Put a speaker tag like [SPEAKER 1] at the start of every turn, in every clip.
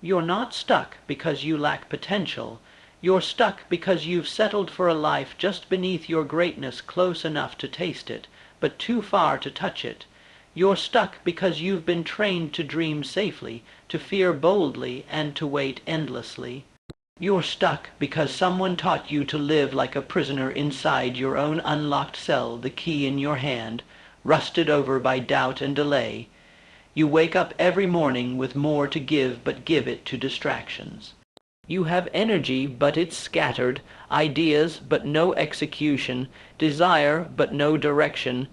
[SPEAKER 1] You're not stuck because you lack potential. You're stuck because you've settled for a life just beneath your greatness, close enough to taste it, but too far to touch it. You're stuck because you've been trained to dream safely, to fear boldly, and to wait endlessly. You're stuck because someone taught you to live like a prisoner inside your own unlocked cell, the key in your hand, rusted over by doubt and delay. You wake up every morning with more to give, but give it to distractions. You have energy, but it's scattered, ideas, but no execution, desire, but no direction.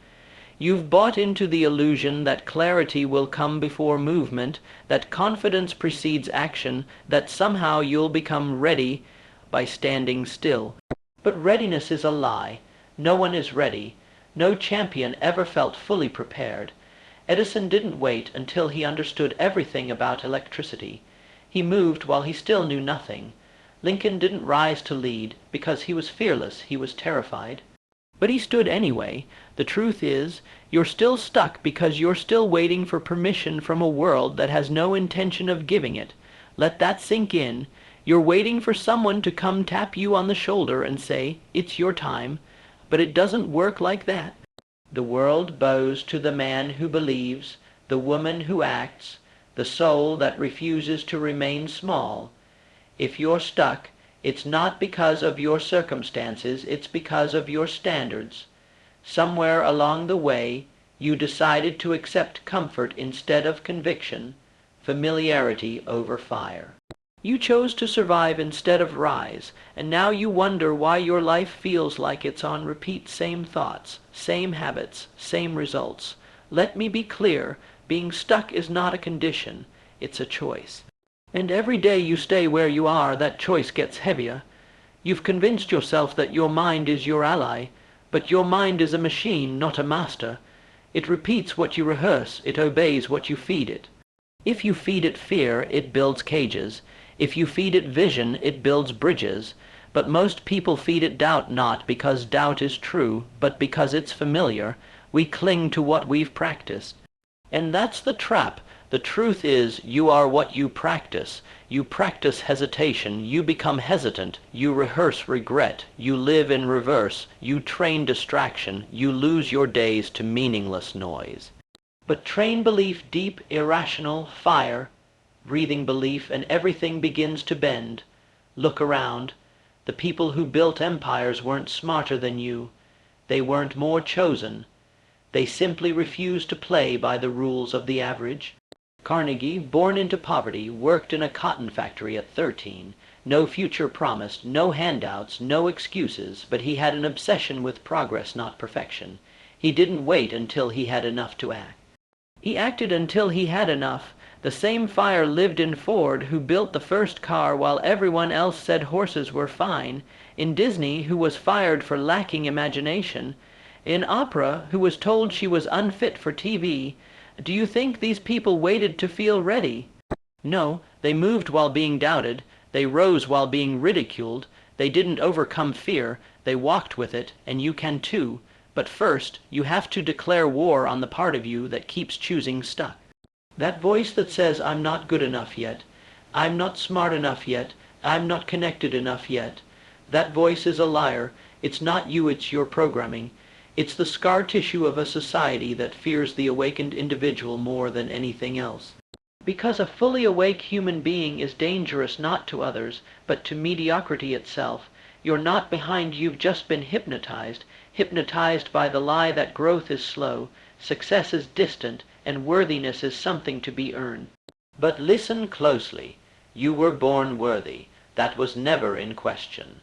[SPEAKER 1] You've bought into the illusion that clarity will come before movement, that confidence precedes action, that somehow you'll become ready by standing still. But readiness is a lie. No one is ready. No champion ever felt fully prepared. Edison didn't wait until he understood everything about electricity. He moved while he still knew nothing. Lincoln didn't rise to lead because he was fearless, he was terrified. But he stood anyway. The truth is, you're still stuck because you're still waiting for permission from a world that has no intention of giving it. Let that sink in. You're waiting for someone to come tap you on the shoulder and say, "It's your time." But it doesn't work like that. The world bows to the man who believes, the woman who acts, the soul that refuses to remain small. If you're stuck, it's not because of your circumstances, it's because of your standards. Somewhere along the way, you decided to accept comfort instead of conviction, familiarity over fire. You chose to survive instead of rise, and now you wonder why your life feels like it's on repeat, same thoughts, same habits, same results. Let me be clear, being stuck is not a condition, it's a choice. And every day you stay where you are, that choice gets heavier. You've convinced yourself that your mind is your ally, but your mind is a machine, not a master. It repeats what you rehearse, it obeys what you feed it. If you feed it fear, it builds cages. If you feed it vision, it builds bridges. But most people feed it doubt, not because doubt is true, but because it's familiar. We cling to what we've practiced. And that's the trap. The truth is, you are what you practice. You practice hesitation, you become hesitant, you rehearse regret, you live in reverse, you train distraction, you lose your days to meaningless noise. But train belief deep, irrational, fire, breathing belief, and everything begins to bend. Look around. The people who built empires weren't smarter than you. They weren't more chosen. They simply refused to play by the rules of the average. Carnegie, born into poverty, worked in a cotton factory at 13. No future promised, no handouts, no excuses, but he had an obsession with progress, not perfection. He didn't wait until he had enough to act. He acted until he had enough. The same fire lived in Ford, who built the first car while everyone else said horses were fine, in Disney, who was fired for lacking imagination, in opera, who was told she was unfit for TV. Do you think these people waited to feel ready? No, they moved while being doubted, they rose while being ridiculed, they didn't overcome fear, they walked with it, and you can too. But first, you have to declare war on the part of you that keeps choosing stuck. That voice that says, "I'm not good enough yet, I'm not smart enough yet, I'm not connected enough yet." That voice is a liar. It's not you, it's your programming. It's the scar tissue of a society that fears the awakened individual more than anything else. Because a fully awake human being is dangerous not to others, but to mediocrity itself. You're not behind, you've just been hypnotized by the lie that growth is slow, success is distant, and worthiness is something to be earned. But listen closely. You were born worthy. That was never in question.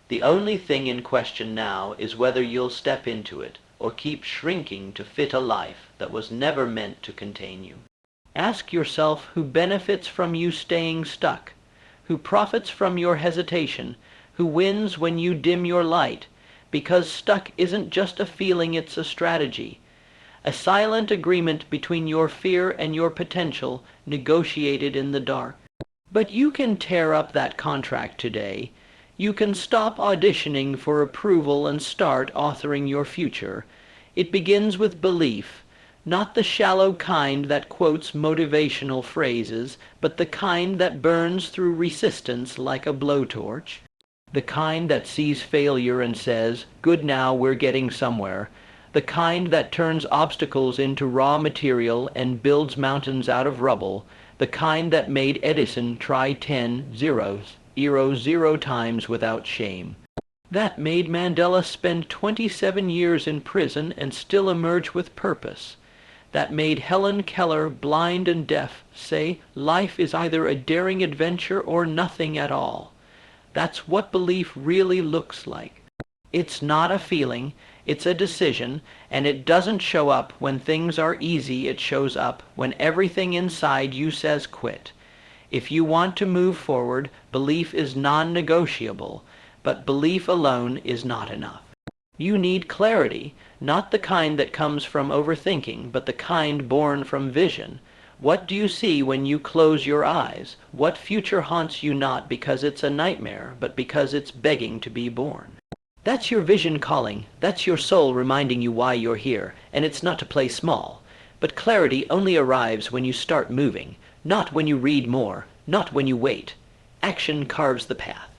[SPEAKER 1] The only thing in question now is whether you'll step into it, or keep shrinking to fit a life that was never meant to contain you. Ask yourself who benefits from you staying stuck, who profits from your hesitation, who wins when you dim your light, because stuck isn't just a feeling, it's a strategy. A silent agreement between your fear and your potential, negotiated in the dark. But you can tear up that contract today. You can stop auditioning for approval and start authoring your future. It begins with belief. Not the shallow kind that quotes motivational phrases, but the kind that burns through resistance like a blowtorch. The kind that sees failure and says, "Good, now we're getting somewhere." The kind that turns obstacles into raw material and builds mountains out of rubble. The kind that made Edison try 10 zero times without shame. That made Mandela spend 27 years in prison and still emerge with purpose. That made Helen Keller, blind and deaf, say life is either a daring adventure or nothing at all. That's what belief really looks like. It's not a feeling, it's a decision, and it doesn't show up when things are easy. It shows up when everything inside you says quit. If you want to move forward, belief is non-negotiable, but belief alone is not enough. You need clarity, not the kind that comes from overthinking, but the kind born from vision. What do you see when you close your eyes? What future haunts you not because it's a nightmare, but because it's begging to be born? That's your vision calling. That's your soul reminding you why you're here, and it's not to play small. But clarity only arrives when you start moving, not when you read more, not when you wait. Action carves the path.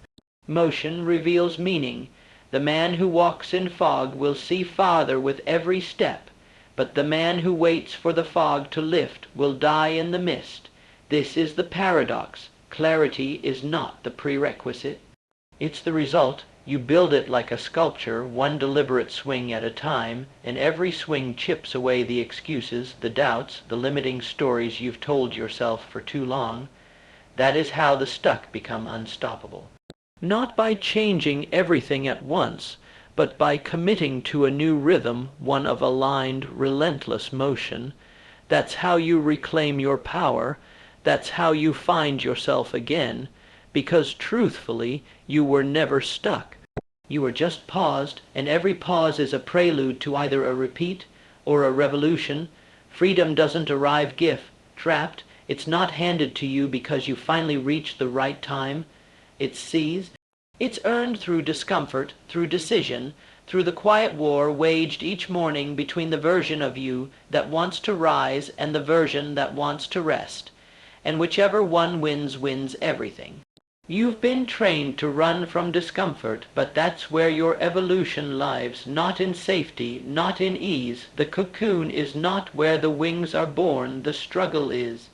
[SPEAKER 1] Motion reveals meaning. The man who walks in fog will see farther with every step, but the man who waits for the fog to lift will die in the mist. This is the paradox. Clarity is not the prerequisite. It's the result. You build it like a sculpture, one deliberate swing at a time, and every swing chips away the excuses, the doubts, the limiting stories you've told yourself for too long. That is how the stuck become unstoppable. Not by changing everything at once, but by committing to a new rhythm, one of aligned, relentless motion. That's how you reclaim your power. That's how you find yourself again, because truthfully, you were never stuck. You were just paused, and every pause is a prelude to either a repeat or a revolution. Freedom doesn't arrive trapped. It's not handed to you because you finally reached the right time. It's seized. It's earned through discomfort, through decision, through the quiet war waged each morning between the version of you that wants to rise and the version that wants to rest. And whichever one wins, wins everything. You've been trained to run from discomfort, but that's where your evolution lives, not in safety, not in ease. The cocoon is not where the wings are born, the struggle is.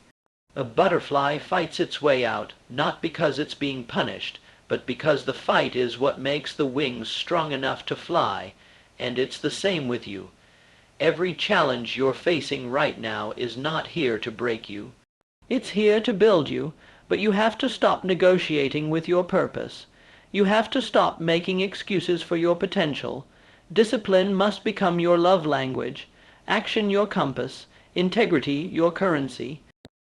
[SPEAKER 1] A butterfly fights its way out, not because it's being punished, but because the fight is what makes the wings strong enough to fly, and it's the same with you. Every challenge you're facing right now is not here to break you. It's here to build you, but you have to stop negotiating with your purpose. You have to stop making excuses for your potential. Discipline must become your love language, action your compass, integrity your currency.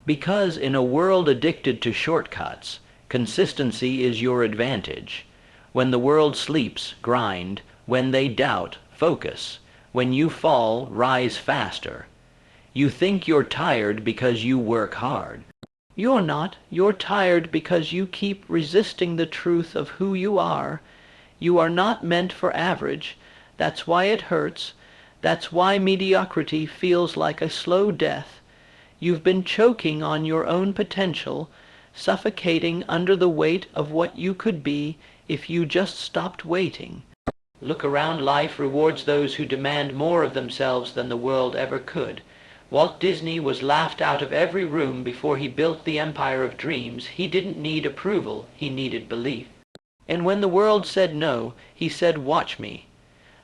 [SPEAKER 1] Because in a world addicted to shortcuts, consistency is your advantage. When the world sleeps, grind. When they doubt, focus. When you fall, rise faster. You think you're tired because you work hard. You're not. You're tired because you keep resisting the truth of who you are. You are not meant for average. That's why it hurts. That's why mediocrity feels like a slow death. You've been choking on your own potential, suffocating under the weight of what you could be if you just stopped waiting. Look around. Life rewards those who demand more of themselves than the world ever could. Walt Disney was laughed out of every room before he built the empire of dreams. He didn't need approval, he needed belief. And when the world said no, he said, "Watch me."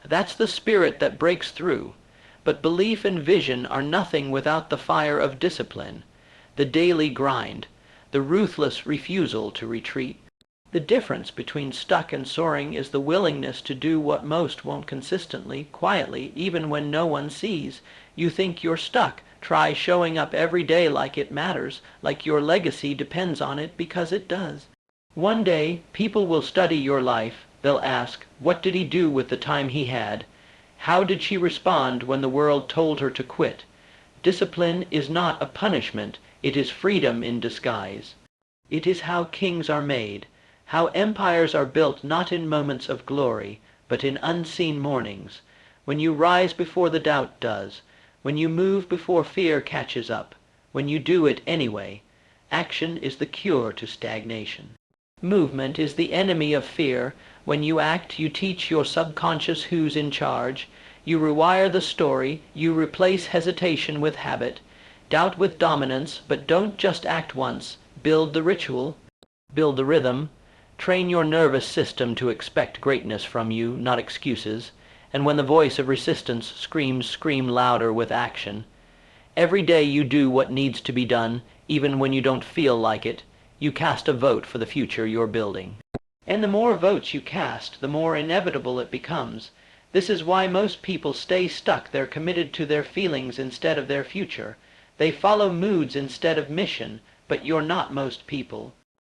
[SPEAKER 1] That's the spirit that breaks through. But belief and vision are nothing without the fire of discipline, the daily grind, the ruthless refusal to retreat. The difference between stuck and soaring is the willingness to do what most won't consistently, quietly, even when no one sees. You think you're stuck. Try showing up every day like it matters, like your legacy depends on it, because it does. One day, people will study your life. They'll ask, what did he do with the time he had? How did she respond when the world told her to quit? Discipline is not a punishment. It is freedom in disguise. It is how kings are made, how empires are built, not in moments of glory, but in unseen mornings, when you rise before the doubt does, when you move before fear catches up, when you do it anyway. Action is the cure to stagnation. Movement is the enemy of fear. When you act, you teach your subconscious who's in charge. You rewire the story. You replace hesitation with habit, doubt with dominance, but don't just act once. Build the ritual. Build the rhythm. Train your nervous system to expect greatness from you, not excuses. And when the voice of resistance screams, scream louder with action. Every day you do what needs to be done, even when you don't feel like it. You cast a vote for the future you're building. And the more votes you cast, the more inevitable it becomes. This is why most people stay stuck. They're committed to their feelings instead of their future. They follow moods instead of mission, but you're not most people.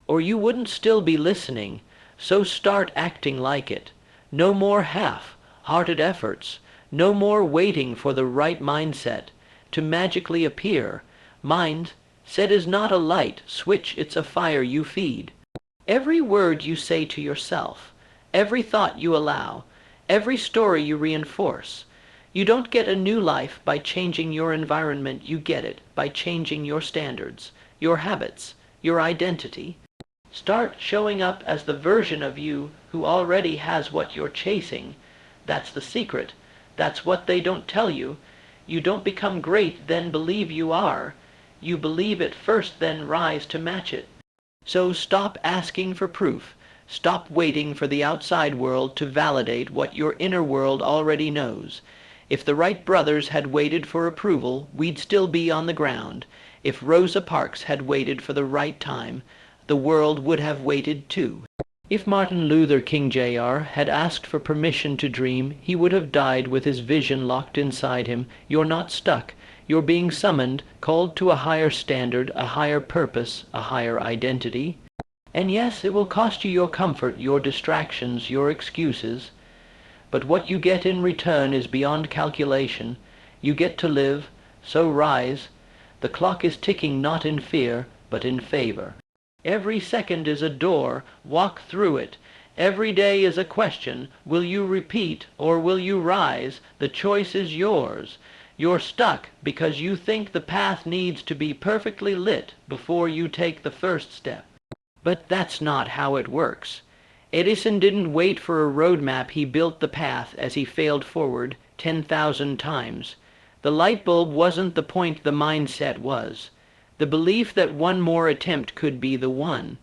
[SPEAKER 1] Or you wouldn't still be listening. So start acting like it. No more half-hearted efforts. No more waiting for the right mindset to magically appear. Mindset is not a light switch, it's a fire you feed. Every word you say to yourself, every thought you allow, every story you reinforce. You don't get a new life by changing your environment, you get it by changing your standards, your habits, your identity. Start showing up as the version of you who already has what you're chasing. That's the secret. That's what they don't tell you. You don't become great, then believe you are. You believe it first, then rise to match it. So stop asking for proof. Stop waiting for the outside world to validate what your inner world already knows. If the Wright brothers had waited for approval, we'd still be on the ground. If Rosa Parks had waited for the right time, the world would have waited too. If Martin Luther King Jr. had asked for permission to dream, he would have died with his vision locked inside him. You're not stuck. You're being summoned, called to a higher standard, a higher purpose, a higher identity. And yes, it will cost you your comfort, your distractions, your excuses. But what you get in return is beyond calculation. You get to live, so rise. The clock is ticking not in fear, but in favor. Every second is a door. Walk through it. Every day is a question. Will you repeat or will you rise? The choice is yours. You're stuck because you think the path needs to be perfectly lit before you take the first step. But that's not how it works. Edison didn't wait for a roadmap. He built the path as he failed forward 10,000 times. The light bulb wasn't the point, the mindset was. The belief that one more attempt could be the one.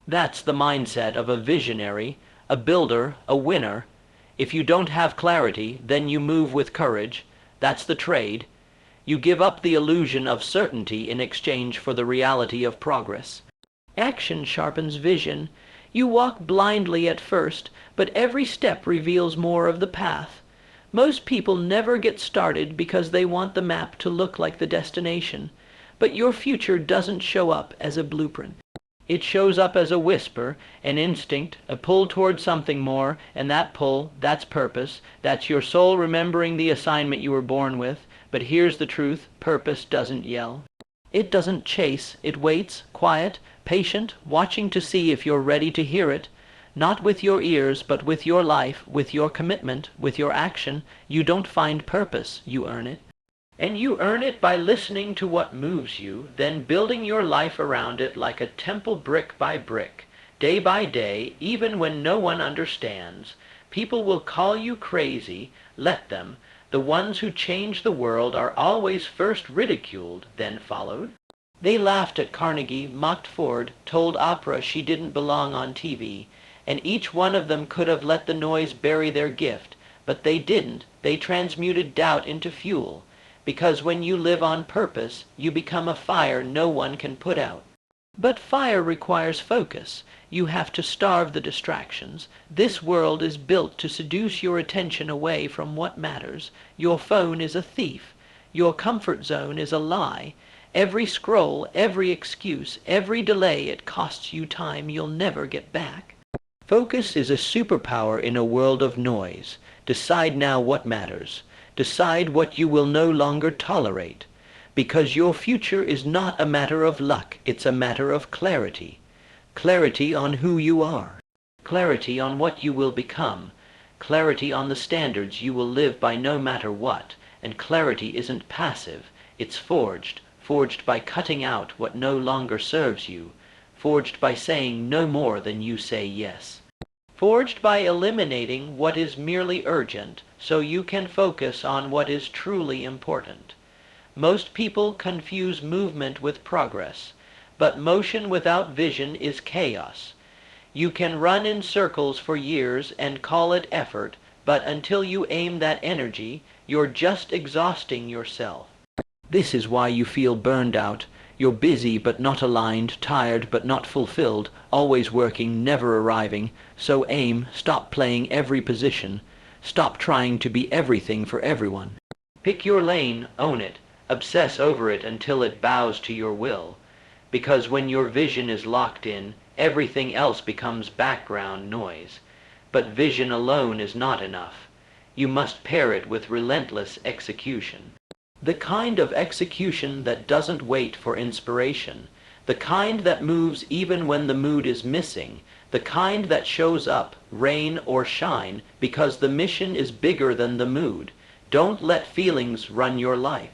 [SPEAKER 1] That's the mindset of a visionary, a builder, a winner. If you don't have clarity, then you move with courage. That's the trade. You give up the illusion of certainty in exchange for the reality of progress. Action sharpens vision. You walk blindly at first, but every step reveals more of the path. Most people never get started because they want the map to look like the destination. But your future doesn't show up as a blueprint. It shows up as a whisper, an instinct, a pull toward something more, and that pull, that's purpose. That's your soul remembering the assignment you were born with. But here's the truth, purpose doesn't yell. It doesn't chase, it waits, quiet, patient, watching to see if you're ready to hear it. Not with your ears, but with your life, with your commitment, with your action. You don't find purpose, you earn it. And you earn it by listening to what moves you, then building your life around it like a temple brick by brick, day by day, even when no one understands. People will call you crazy. Let them. The ones who change the world are always first ridiculed, then followed. They laughed at Carnegie, mocked Ford, told Oprah she didn't belong on TV, and each one of them could have let the noise bury their gift, but they didn't. They transmuted doubt into fuel. Because when you live on purpose, you become a fire no one can put out. But fire requires focus. You have to starve the distractions. This world is built to seduce your attention away from what matters. Your phone is a thief. Your comfort zone is a lie. Every scroll, every excuse, every delay, it costs you time you'll never get back. Focus is a superpower in a world of noise. Decide now what matters. Decide what you will no longer tolerate, because your future is not a matter of luck, it's a matter of clarity. Clarity on who you are, clarity on what you will become, clarity on the standards you will live by no matter what, and clarity isn't passive, it's forged by cutting out what no longer serves you, forged by saying no more than you say yes, forged by eliminating what is merely urgent so you can focus on what is truly important. Most people confuse movement with progress, but motion without vision is chaos. You can run in circles for years and call it effort, but until you aim that energy, you're just exhausting yourself. This is why you feel burned out. You're busy but not aligned, tired but not fulfilled, always working, never arriving. So aim, stop playing every position, stop trying to be everything for everyone. Pick your lane, own it, obsess over it until it bows to your will. Because when your vision is locked in, everything else becomes background noise. But vision alone is not enough. You must pair it with relentless execution. The kind of execution that doesn't wait for inspiration, the kind that moves even when the mood is missing, the kind that shows up, rain or shine, because the mission is bigger than the mood. Don't let feelings run your life.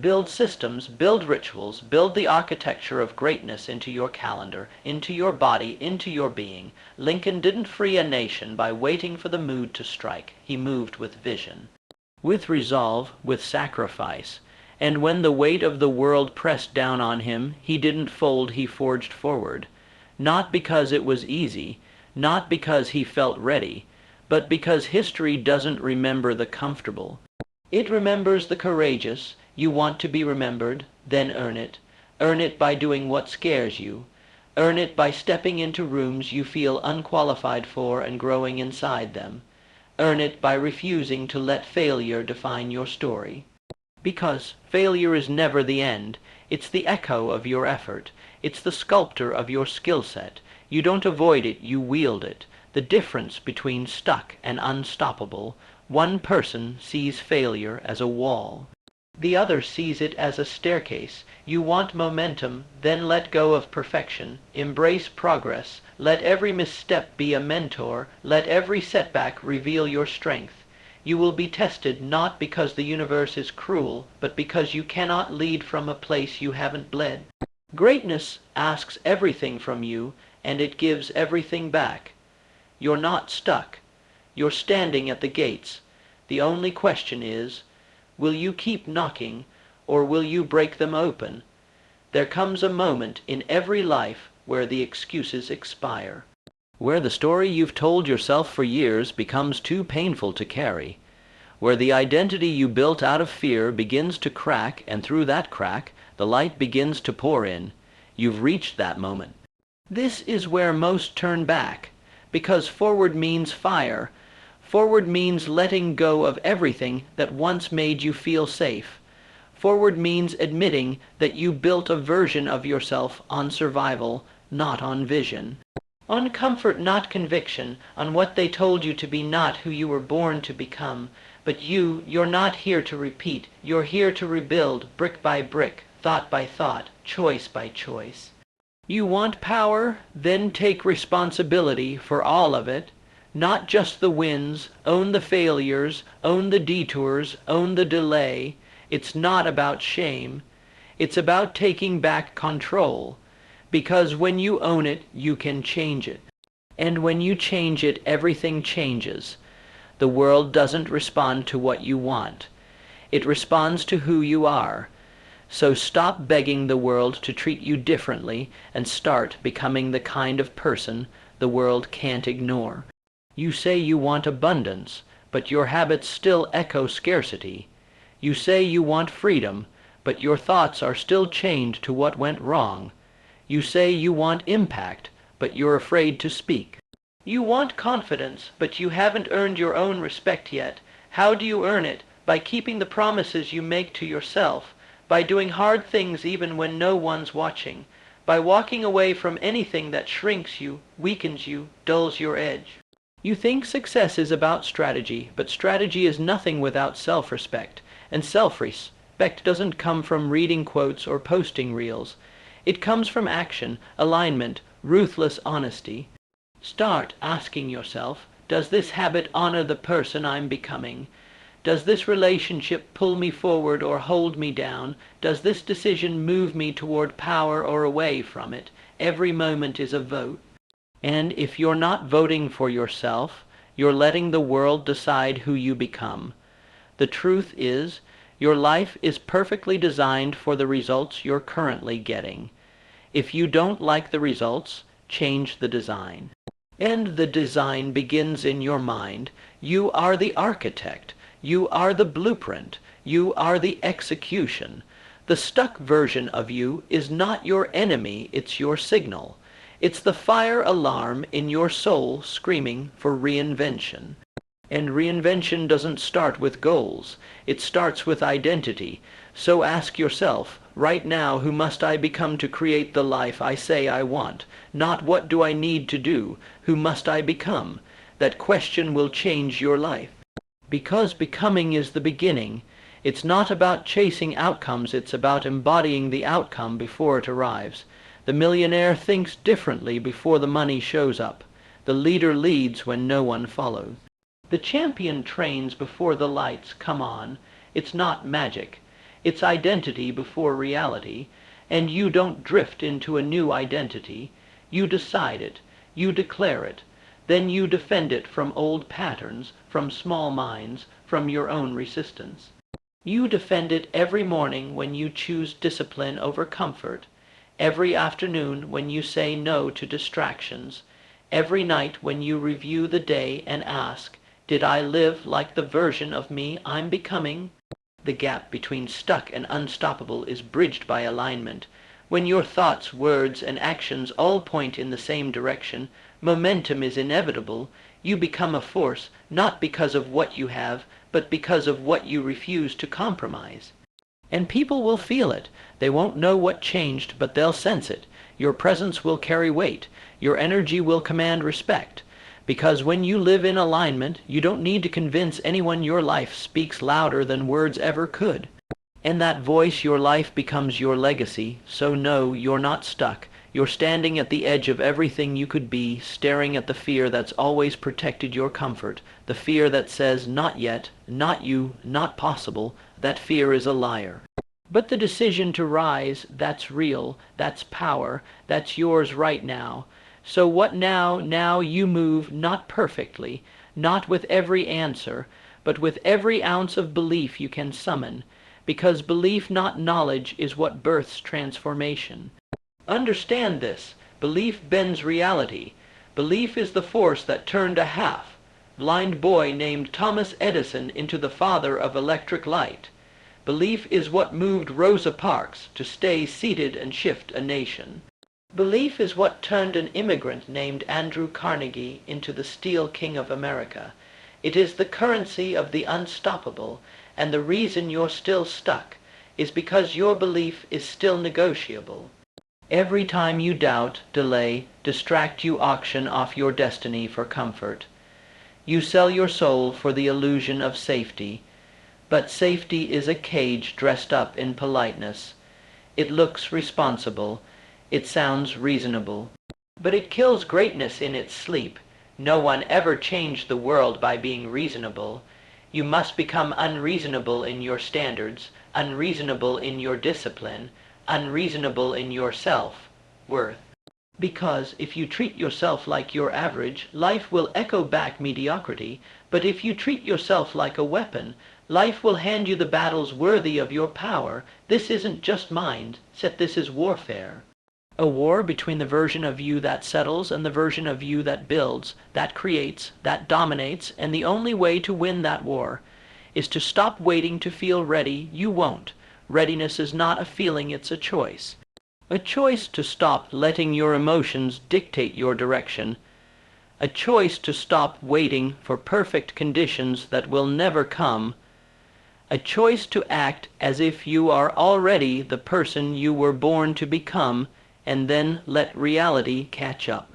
[SPEAKER 1] Build systems, build rituals, build the architecture of greatness into your calendar, into your body, into your being. Lincoln didn't free a nation by waiting for the mood to strike. He moved with vision, with resolve, with sacrifice. And when the weight of the world pressed down on him, he didn't fold, he forged forward. Not because it was easy, not because he felt ready, but because history doesn't remember the comfortable. It remembers the courageous. You want to be remembered, then earn it. Earn it by doing what scares you. Earn it by stepping into rooms you feel unqualified for and growing inside them. Earn it by refusing to let failure define your story. Because failure is never the end. It's the echo of your effort. It's the sculptor of your skill set. You don't avoid it, you wield it. The difference between stuck and unstoppable. One person sees failure as a wall. The other sees it as a staircase. You want momentum, then let go of perfection. Embrace progress. Let every misstep be a mentor. Let every setback reveal your strength. You will be tested not because the universe is cruel, but because you cannot lead from a place you haven't bled. Greatness asks everything from you, and it gives everything back. You're not stuck. You're standing at the gates. The only question is, will you keep knocking, or will you break them open? There comes a moment in every life where the excuses expire, where the story you've told yourself for years becomes too painful to carry, where the identity you built out of fear begins to crack, and through that crack, the light begins to pour in. You've reached that moment. This is where most turn back, because forward means fire. Forward means letting go of everything that once made you feel safe. Forward means admitting that you built a version of yourself on survival, not on vision. On comfort, not conviction, on what they told you to be, not who you were born to become. But you're not here to repeat. You're here to rebuild, brick by brick, thought by thought, choice by choice. You want power? Then take responsibility for all of it. Not just the wins, own the failures, own the detours, own the delay. It's not about shame. It's about taking back control. Because when you own it, you can change it. And when you change it, everything changes. The world doesn't respond to what you want. It responds to who you are. So stop begging the world to treat you differently and start becoming the kind of person the world can't ignore. You say you want abundance, but your habits still echo scarcity. You say you want freedom, but your thoughts are still chained to what went wrong. You say you want impact, but you're afraid to speak. You want confidence, but you haven't earned your own respect yet. How do you earn it? By keeping the promises you make to yourself, by doing hard things even when no one's watching, by walking away from anything that shrinks you, weakens you, dulls your edge. You think success is about strategy, but strategy is nothing without self-respect. And self-respect doesn't come from reading quotes or posting reels. It comes from action, alignment, ruthless honesty. Start asking yourself, does this habit honor the person I'm becoming? Does this relationship pull me forward or hold me down? Does this decision move me toward power or away from it? Every moment is a vote. And if you're not voting for yourself, you're letting the world decide who you become. The truth is, your life is perfectly designed for the results you're currently getting. If you don't like the results, change the design. And the design begins in your mind. You are the architect. You are the blueprint. You are the execution. The stuck version of you is not your enemy, it's your signal. It's the fire alarm in your soul screaming for reinvention. And reinvention doesn't start with goals. It starts with identity. So ask yourself, right now, who must I become to create the life I say I want? Not what do I need to do? Who must I become? That question will change your life. Because becoming is the beginning. It's not about chasing outcomes, it's about embodying the outcome before it arrives. The millionaire thinks differently before the money shows up. The leader leads when no one follows. The champion trains before the lights come on. It's not magic. It's identity before reality. And you don't drift into a new identity. You decide it. You declare it. Then you defend it from old patterns, from small minds, from your own resistance. You defend it every morning when you choose discipline over comfort. Every afternoon when you say no to distractions. Every night when you review the day and ask, did I live like the version of me I'm becoming? The gap between stuck and unstoppable is bridged by alignment. When your thoughts, words, and actions all point in the same direction, momentum is inevitable. You become a force, not because of what you have, but because of what you refuse to compromise. And people will feel it. They won't know what changed, but they'll sense it. Your presence will carry weight. Your energy will command respect. Because when you live in alignment, you don't need to convince anyone your life speaks louder than words ever could. In that voice, your life becomes your legacy. So no, you're not stuck. You're standing at the edge of everything you could be, staring at the fear that's always protected your comfort, the fear that says, not yet, not you, not possible. That fear is a liar. But the decision to rise, that's real, that's power, that's yours right now. So what now? Now you move not perfectly, not with every answer, but with every ounce of belief you can summon, because belief, not knowledge, is what births transformation. Understand this. Belief bends reality. Belief is the force that turned a half-blind boy named Thomas Edison into the father of electric light. Belief is what moved Rosa Parks to stay seated and shift a nation. Belief is what turned an immigrant named Andrew Carnegie into the Steel King of America. It is the currency of the unstoppable, and the reason you're still stuck is because your belief is still negotiable. Every time you doubt, delay, distract, you auction off your destiny for comfort. You sell your soul for the illusion of safety, but safety is a cage dressed up in politeness. It looks responsible. It sounds reasonable. But it kills greatness in its sleep. No one ever changed the world by being reasonable. You must become unreasonable in your standards, unreasonable in your discipline, unreasonable in your self-worth. Because if you treat yourself like you're average, life will echo back mediocrity. But if you treat yourself like a weapon, life will hand you the battles worthy of your power. This isn't just mind, this is warfare. A war between the version of you that settles and the version of you that builds, that creates, that dominates, and the only way to win that war is to stop waiting to feel ready. You won't. Readiness is not a feeling, it's a choice. A choice to stop letting your emotions dictate your direction. A choice to stop waiting for perfect conditions that will never come. A choice to act as if you are already the person you were born to become, and then let reality catch up.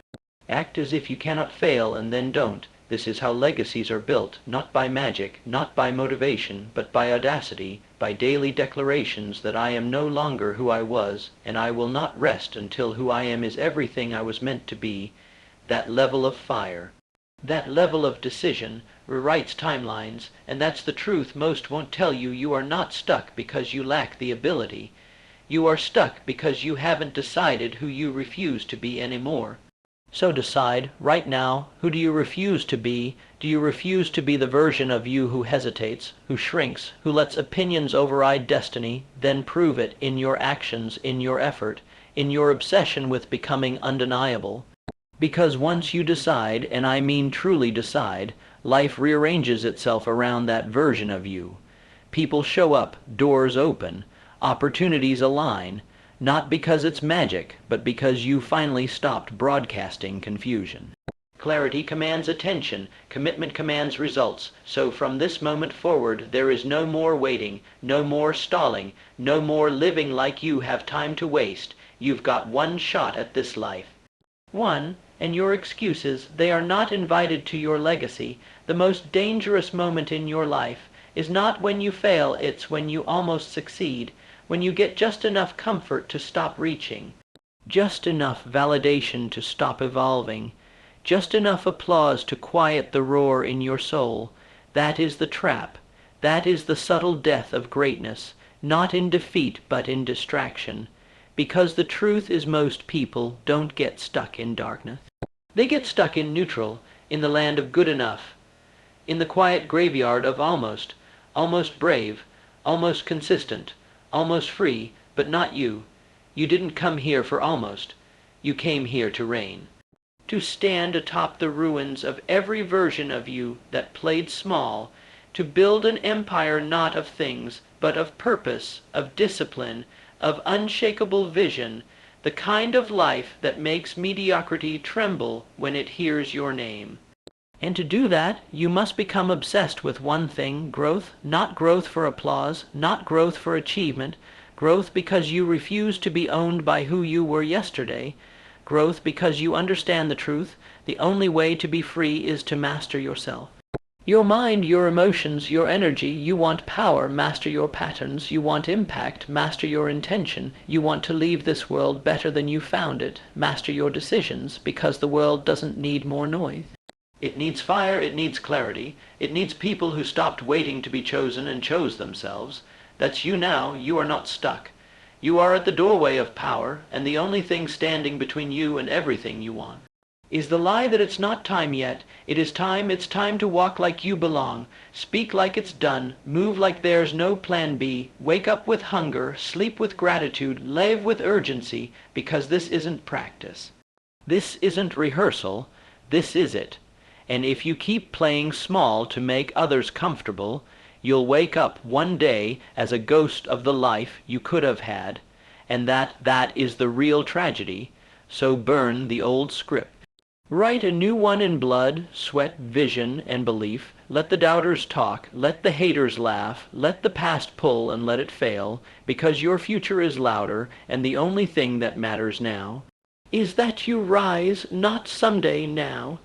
[SPEAKER 1] Act as if you cannot fail, and then don't. This is how legacies are built, not by magic, not by motivation, but by audacity, by daily declarations that I am no longer who I was, and I will not rest until who I am is everything I was meant to be, that level of fire. That level of decision rewrites timelines, and that's the truth most won't tell you. You are not stuck because you lack the ability. You are stuck because you haven't decided who you refuse to be anymore. So decide, right now, who do you refuse to be? Do you refuse to be the version of you who hesitates, who shrinks, who lets opinions override destiny? Then prove it in your actions, in your effort, in your obsession with becoming undeniable. Because once you decide, and I mean truly decide, life rearranges itself around that version of you. People show up, doors open, opportunities align, not because it's magic, but because you finally stopped broadcasting confusion. Clarity commands attention, commitment commands results. So from this moment forward, there is no more waiting, no more stalling, no more living like you have time to waste. You've got one shot at this life. One, and your excuses, they are not invited to your legacy. The most dangerous moment in your life is not when you fail, it's when you almost succeed. When you get just enough comfort to stop reaching, just enough validation to stop evolving, just enough applause to quiet the roar in your soul. That is the trap. That is the subtle death of greatness, not in defeat but in distraction. Because the truth is most people don't get stuck in darkness. They get stuck in neutral, in the land of good enough, in the quiet graveyard of almost brave, almost consistent, almost free, but not you. You didn't come here for almost. You came here to reign. To stand atop the ruins of every version of you that played small, to build an empire not of things, but of purpose, of discipline, of unshakable vision, the kind of life that makes mediocrity tremble when it hears your name. And to do that, you must become obsessed with one thing, growth, not growth for applause, not growth for achievement, growth because you refuse to be owned by who you were yesterday, growth because you understand the truth, the only way to be free is to master yourself. Your mind, your emotions, your energy, you want power, master your patterns, you want impact, master your intention, you want to leave this world better than you found it, master your decisions, because the world doesn't need more noise. It needs fire, it needs clarity, it needs people who stopped waiting to be chosen and chose themselves. That's you now. You are not stuck. You are at the doorway of power, and the only thing standing between you and everything you want is the lie that it's not time yet. It's time to walk like you belong, speak like it's done, move like there's no plan B, wake up with hunger, sleep with gratitude, live with urgency, because this isn't practice. This isn't rehearsal, this is it. And if you keep playing small to make others comfortable, you'll wake up one day as a ghost of the life you could have had, and that is the real tragedy. So burn the old script. Write a new one in blood, sweat, vision, and belief. Let the doubters talk, let the haters laugh, let the past pull and let it fail, because your future is louder, and the only thing that matters now is that you rise, not someday, now.